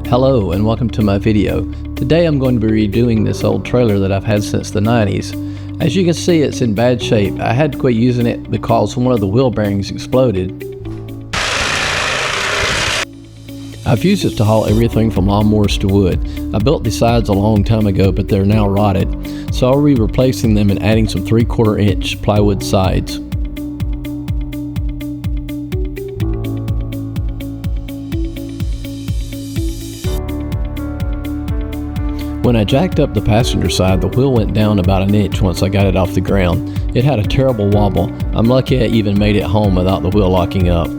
Hello and welcome to my video. Today I'm going to be redoing this old trailer that I've had since the 90s. As you can see, it's in bad shape. I had to quit using it because one of the wheel bearings exploded. I've used it to haul everything from lawnmowers to wood. I built these sides a long time ago, but they're now rotted, so I'll be replacing them and adding some 3/4 inch plywood sides. When I jacked up the passenger side, the wheel went down about an inch once I got it off the ground. It had a terrible wobble. I'm lucky I even made it home without the wheel locking up.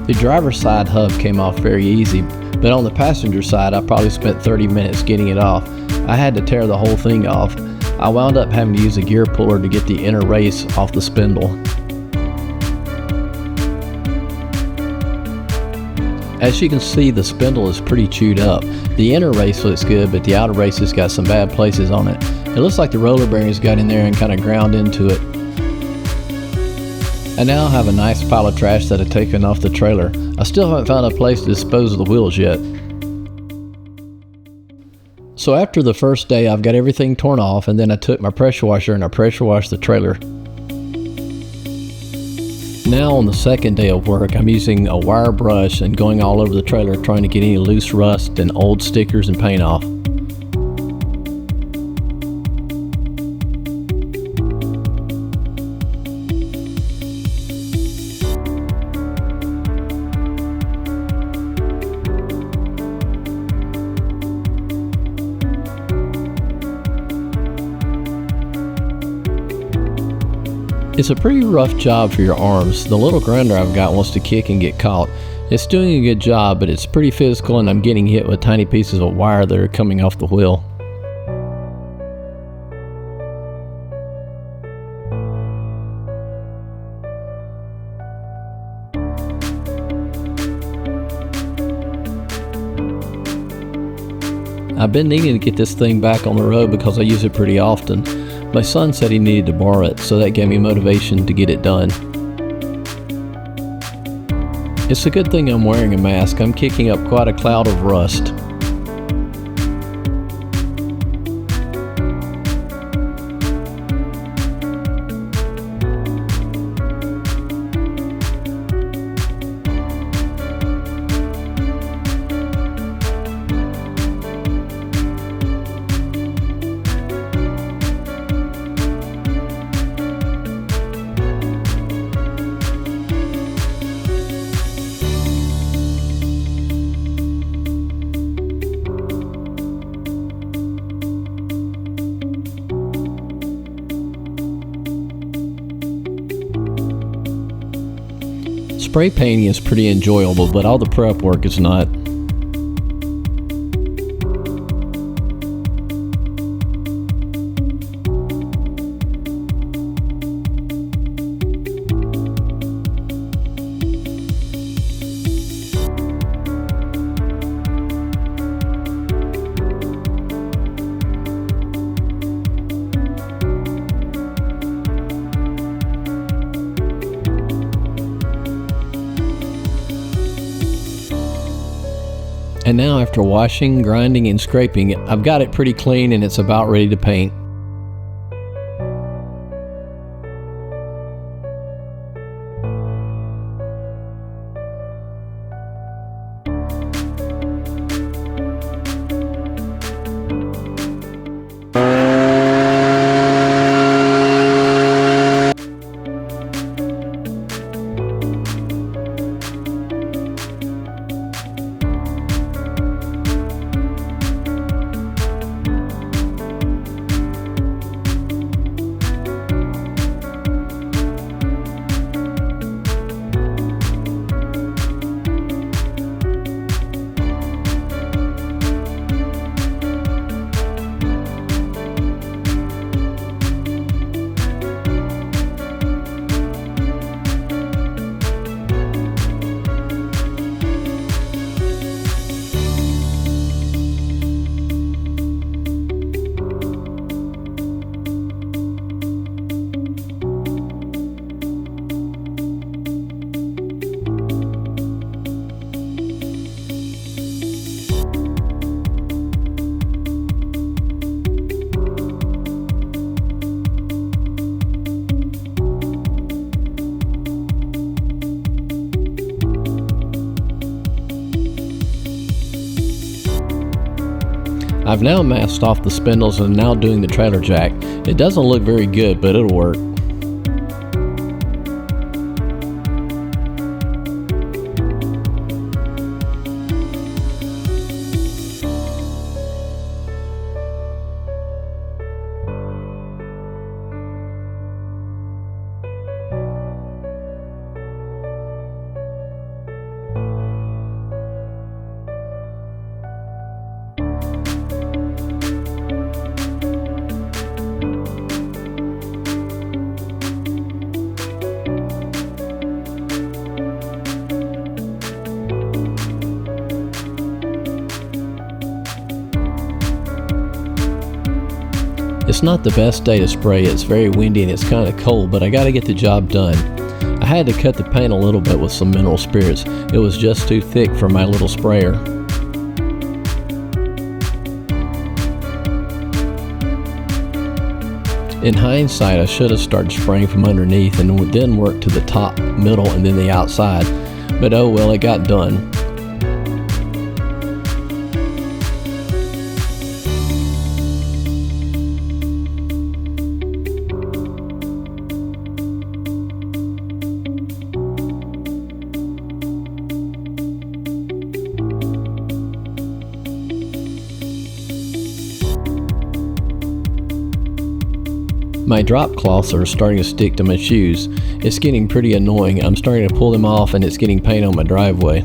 The driver's side hub came off very easy, but on the passenger side I probably spent 30 minutes getting it off. I had to tear the whole thing off. I wound up having to use a gear puller to get the inner race off the spindle. As you can see, the spindle is pretty chewed up. The inner race looks good, but the outer race has got some bad places on it. It looks like the roller bearings got in there and kind of ground into it. I now have a nice pile of trash that I've taken off the trailer. I still haven't found a place to dispose of the wheels yet. So after the first day, I've got everything torn off, and then I took my pressure washer and I pressure washed the trailer. Now on the second day of work, I'm using a wire brush and going all over the trailer trying to get any loose rust and old stickers and paint off. It's a pretty rough job for your arms. The little grinder I've got wants to kick and get caught. It's doing a good job, but it's pretty physical and I'm getting hit with tiny pieces of wire that are coming off the wheel. I've been needing to get this thing back on the road because I use it pretty often. My son said he needed to borrow it, so that gave me motivation to get it done. It's a good thing I'm wearing a mask. I'm kicking up quite a cloud of rust. Spray painting is pretty enjoyable, but all the prep work is not. And now after washing, grinding, and scraping, I've got it pretty clean and it's about ready to paint. I've now masked off the spindles and now doing the trailer jack. It doesn't look very good, but it'll work. It's not the best day to spray. It's very windy and it's kind of cold, but I got to get the job done. I had to cut the paint a little bit with some mineral spirits. It was just too thick for my little sprayer. In hindsight, I should have started spraying from underneath and then worked to the top, middle, and then the outside. But oh well, it got done. My drop cloths are starting to stick to my shoes. It's getting pretty annoying. I'm starting to pull them off and it's getting paint on my driveway.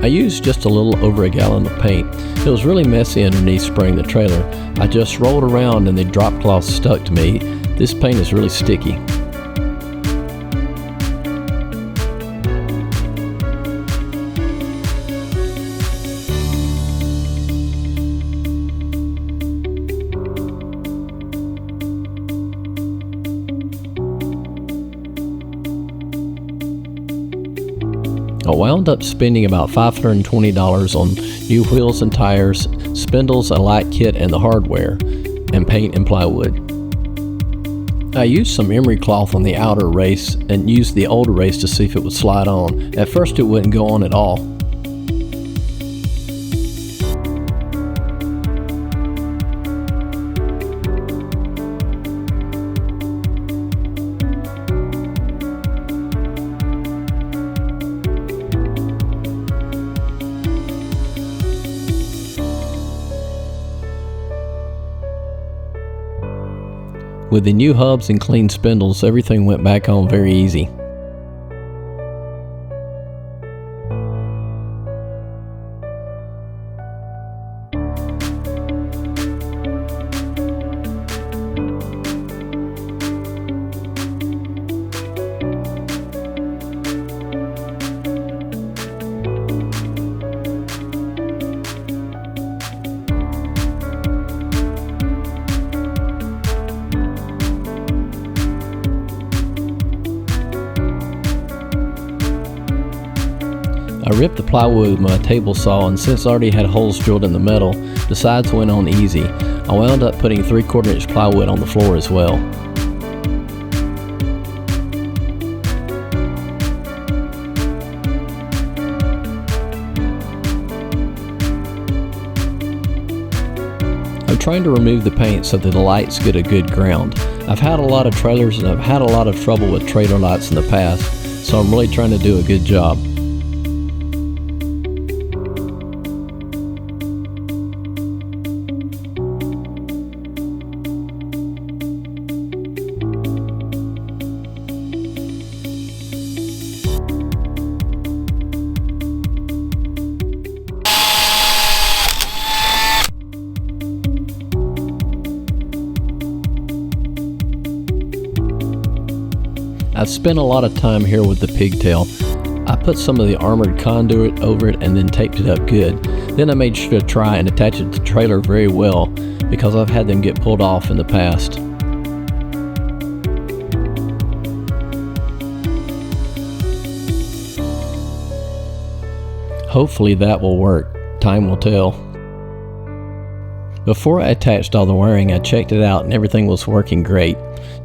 I used just a little over a gallon of paint. It was really messy underneath spraying the trailer. I just rolled around and the drop cloth stuck to me. This paint is really sticky. I wound up spending about $520 on new wheels and tires, spindles, a light kit, and the hardware, and paint and plywood. I used some emery cloth on the outer race and used the older race to see if it would slide on. At first it wouldn't go on at all. With the new hubs and clean spindles, everything went back on very easy. I ripped the plywood with my table saw, and since I already had holes drilled in the metal, the sides went on easy. I wound up putting 3/4 inch plywood on the floor as well. I'm trying to remove the paint so that the lights get a good ground. I've had a lot of trailers and I've had a lot of trouble with trailer lights in the past, so I'm really trying to do a good job. I've spent a lot of time here with the pigtail. I put some of the armored conduit over it and then taped it up good. Then I made sure to try and attach it to the trailer very well because I've had them get pulled off in the past. Hopefully that will work. Time will tell. Before I attached all the wiring, I checked it out and everything was working great.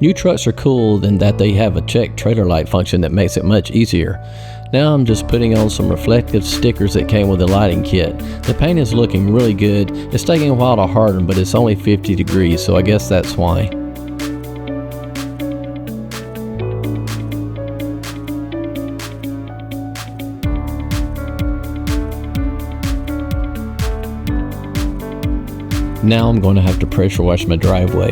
New trucks are cool in that they have a check trailer light function that makes it much easier. Now I'm just putting on some reflective stickers that came with the lighting kit. The paint is looking really good. It's taking a while to harden, but it's only 50 degrees, so I guess that's why. Now I'm going to have to pressure wash my driveway.